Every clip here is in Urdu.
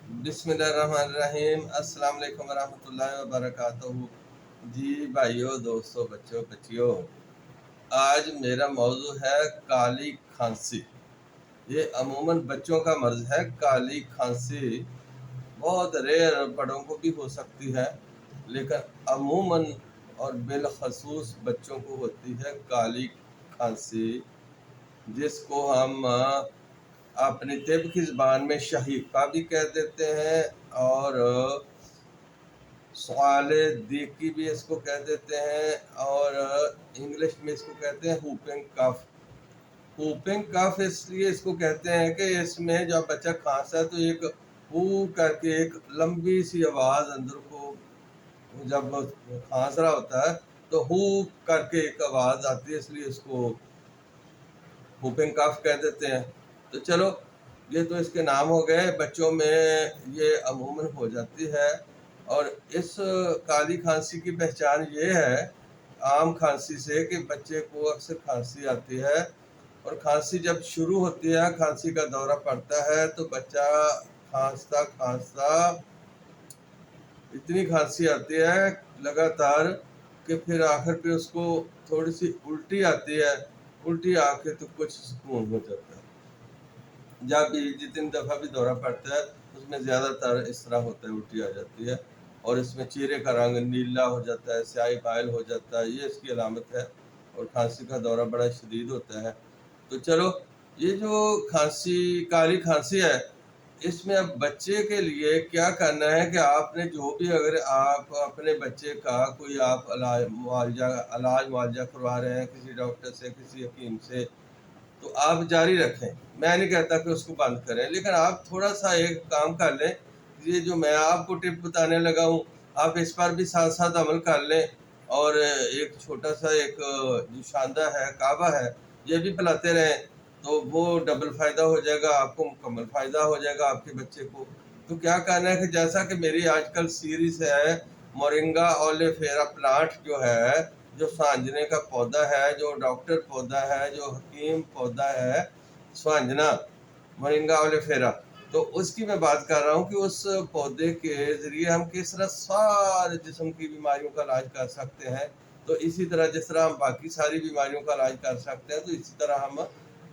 بسم اللہ الرحمن الرحیم۔ السلام علیکم ورحمۃ اللہ وبرکاتہ۔ جی بھائیوں، دوستوں، بچوں، بچیوں، آج میرا موضوع ہے کالی کھانسی۔ یہ عموماً بچوں کا مرض ہے۔ کالی کھانسی بہت ریئر بڑوں کو بھی ہو سکتی ہے، لیکن عموماً اور بالخصوص بچوں کو ہوتی ہے کالی کھانسی، جس کو ہم اپنی طب کی زبان میں شہیقہ بھی کہہ دیتے ہیں، اور سوال دیکی بھی اس کو کہہ دیتے ہیں، اور انگلش میں اس کو کہتے ہیں ہوپنگ کف۔ ہوپنگ کف اس لیے اس کو کہتے ہیں کہ اس میں جب بچہ کھانستا ہے تو ایک ہو کر کے ایک لمبی سی آواز اندر کو، جب کھانس رہا ہوتا ہے تو ہو کر کے ایک آواز آتی ہے، اس لیے اس کو ہوپنگ کف کہہ دیتے ہیں۔ تو چلو، یہ تو اس کے نام ہو گئے۔ بچوں میں یہ عموماً ہو جاتی ہے، اور اس کالی کھانسی کی پہچان یہ ہے عام کھانسی سے کہ بچے کو اکثر کھانسی آتی ہے، اور کھانسی جب شروع ہوتی ہے، کھانسی کا دورہ پڑتا ہے تو بچہ کھانستا کھانستا اتنی کھانسی آتی ہے لگاتار کہ پھر آخر پہ اس کو تھوڑی سی الٹی آتی ہے۔ الٹی آ کے تو کچھ سکون ہو جاتا ہے۔ جب بھی جتنی دفعہ بھی دورہ پڑتا ہے اس میں زیادہ تر اس طرح ہوتا ہے، الٹی آ جاتی ہے، اور اس میں چہرے کا رنگ نیلا ہو جاتا ہے، سیاہی مائل ہو جاتا ہے، یہ اس کی علامت ہے، اور کھانسی کا دورہ بڑا شدید ہوتا ہے۔ تو چلو، یہ جو کالی کھانسی ہے، اس میں اب بچے کے لیے کیا کرنا ہے کہ آپ نے جو بھی، اگر آپ اپنے بچے کا کوئی آپ علاج معالجہ کروا رہے ہیں کسی ڈاکٹر سے، کسی حکیم سے، تو آپ جاری رکھیں۔ میں نہیں کہتا کہ اس کو بند کریں، لیکن آپ تھوڑا سا ایک کام کر لیں۔ یہ جو میں آپ کو ٹپ بتانے لگا ہوں، آپ اس پر بھی ساتھ ساتھ عمل کر لیں، اور ایک چھوٹا سا ایک جو شاندہ ہے، کعبہ ہے، یہ بھی پلاتے رہیں، تو وہ ڈبل فائدہ ہو جائے گا آپ کو، مکمل فائدہ ہو جائے گا آپ کے بچے کو۔ تو کیا کرنا ہے کہ جیسا کہ میری آج کل سیریز ہے مورنگا اولیفیرا پلانٹ، جو ہے، جو سوانجنے کا پودا ہے، جو ڈاکٹر پودا ہے، جو حکیم پودا ہے، سوانجنا مورنگا اولیفیرا، تو اس کی میں بات کر رہا ہوں کہ اس پودے کے ذریعے ہم کس طرح سارے جسم کی بیماریوں کا علاج کر سکتے ہیں۔ تو اسی طرح جس طرح ہم باقی ساری بیماریوں کا علاج کر سکتے ہیں، تو اسی طرح ہم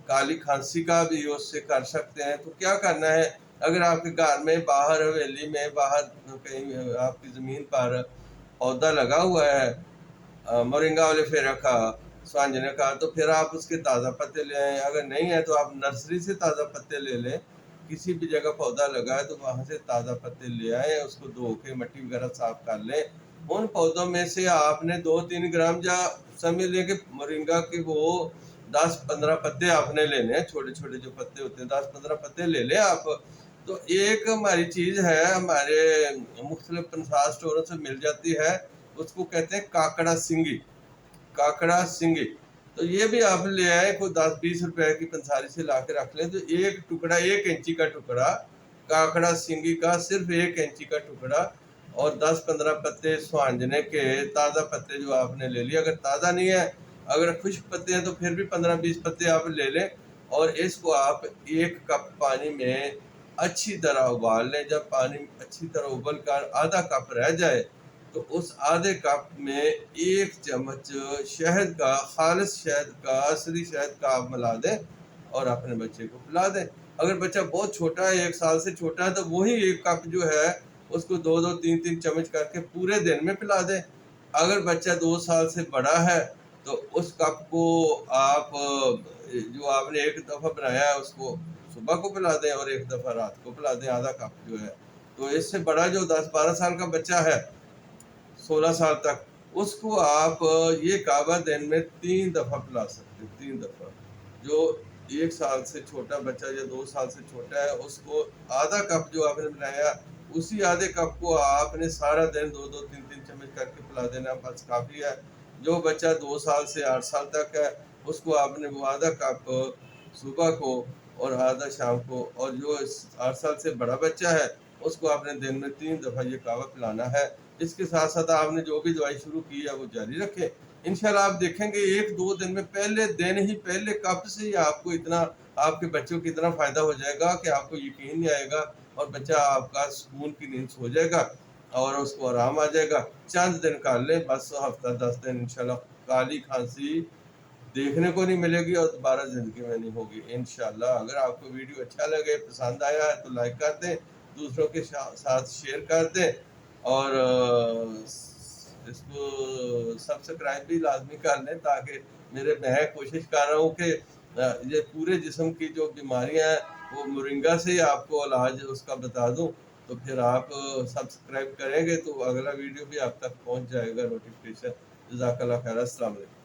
کالی کھانسی کا بھی اس سے کر سکتے ہیں۔ تو کیا کرنا ہے، اگر آپ کے گھر میں باہر حویلی میں باہر کہیں آپ کی زمین پر پودا لگا ہوا ہے مورنگا اولیفیرا کا، سوانجنے کا، تو پھر آپ اس کے تازہ پتے لے آئیں۔ اگر نہیں ہے تو آپ نرسری سے تازہ پتے لے لیں، کسی بھی جگہ پودا لگا ہے تو وہاں سے تازہ پتے لے آئیں، اس کو دھو کے مٹی وغیرہ صاف کر لیں۔ ان پودوں میں سے آپ نے 2-3 گرام، یا سمجھ لیں کہ مورنگا کے وہ 10-15 پتے آپ نے لینے ہیں، چھوٹے چھوٹے جو پتے ہوتے ہیں، 10-15 پتے لے لیں آپ۔ تو ایک ہماری چیز ہے، ہمارے مختلف پنسار سٹوروں سے مل جاتی ہے، اس کو کہتے ہیں کاکڑا سنگی۔ کاکڑا سنگی، تو یہ بھی آپ لے آئے، کوئی 10-20 روپے کی پنساری سے لا کے رکھ لیں۔ تو ایک ٹکڑا، 1 انچی کا ٹکڑا کاکڑا سنگی کا، صرف 1 انچی کا ٹکڑا، اور 10-15 پتے سوانجنے کے تازہ پتے جو آپ نے لے لیا۔ اگر تازہ نہیں ہے، اگر خشک پتے ہیں تو پھر بھی 15-20 پتے آپ لے لیں، اور اس کو آپ 1 کپ پانی میں اچھی طرح ابال لیں۔ جب پانی اچھی طرح ابل کر آدھا کپ رہ جائے تو اس آدھے کپ میں 1 چمچ شہد کا، خالص شہد کا، اصلی شہد کا آپ ملا دیں، اور اپنے بچے کو پلا دیں۔ اگر بچہ بہت چھوٹا ہے، 1 سال سے چھوٹا ہے، تو وہی 1 کپ جو ہے اس کو 2-3 چمچ کر کے پورے دن میں پلا دیں۔ اگر بچہ 2 سال سے بڑا ہے تو اس کپ کو آپ، جو آپ نے 1 دفعہ بنایا ہے، اس کو صبح کو پلا دیں، اور 1 دفعہ رات کو پلا دیں، آدھا کپ جو ہے۔ تو اس سے بڑا جو 10-12 سال کا بچہ ہے، 16 سال تک، اس کو آپ یہ کعبہ دن میں 3 دفعہ پلا سکتے ہیں، 3 دفعہ۔ جو 1 سال سے چھوٹا بچہ یا 2 سال سے چھوٹا ہے، اس کو آدھا کپ جو آپ نے بنایا، اسی آدھے کپ کو آپ نے سارا دن 2-3 چمچ کر کے پلا دینا، بس کافی ہے۔ جو بچہ 2 سال سے 8 سال تک ہے، اس کو آپ نے وہ آدھا کپ صبح کو اور آدھا شام کو، اور جو 8 سال سے بڑا بچہ ہے اس کو آپ نے دن میں 3 دفعہ یہ کعبہ پلانا ہے۔ اس کے ساتھ ساتھ آپ نے جو بھی دوائی شروع کی ہے وہ جاری رکھیں۔ انشاءاللہ آپ دیکھیں گے 1-2 دن میں، پہلے دن ہی، پہلے کپ سے ہی آپ کو اتنا آپ کے بچوں کو اتنا فائدہ ہو جائے گا کہ آپ کو یقین نہیں آئے گا، اور بچہ آپ کا سکون کی نیند سو جائے گا اور اس کو آرام آ جائے گا۔ چند دن کال لیں، بس ہفتہ 10 دن انشاءاللہ کالی کھانسی دیکھنے کو نہیں ملے گی اور دوبارہ زندگی میں نہیں ہوگی انشاءاللہ۔ اگر آپ کو ویڈیو اچھا لگے، پسند آیا ہے تو لائک کر دیں، دوسروں کے ساتھ شیئر کر دیں، اور اس کو سبسکرائب بھی لازمی کر لیں، تاکہ میں کوشش کر رہا ہوں کہ یہ پورے جسم کی جو بیماریاں ہیں وہ مورنگا سے ہی آپ کو علاج اس کا بتا دوں، تو پھر آپ سبسکرائب کریں گے تو اگلا ویڈیو بھی آپ تک پہنچ جائے گا نوٹیفیکیشن۔ جزاک اللہ خیر، السلام علیکم۔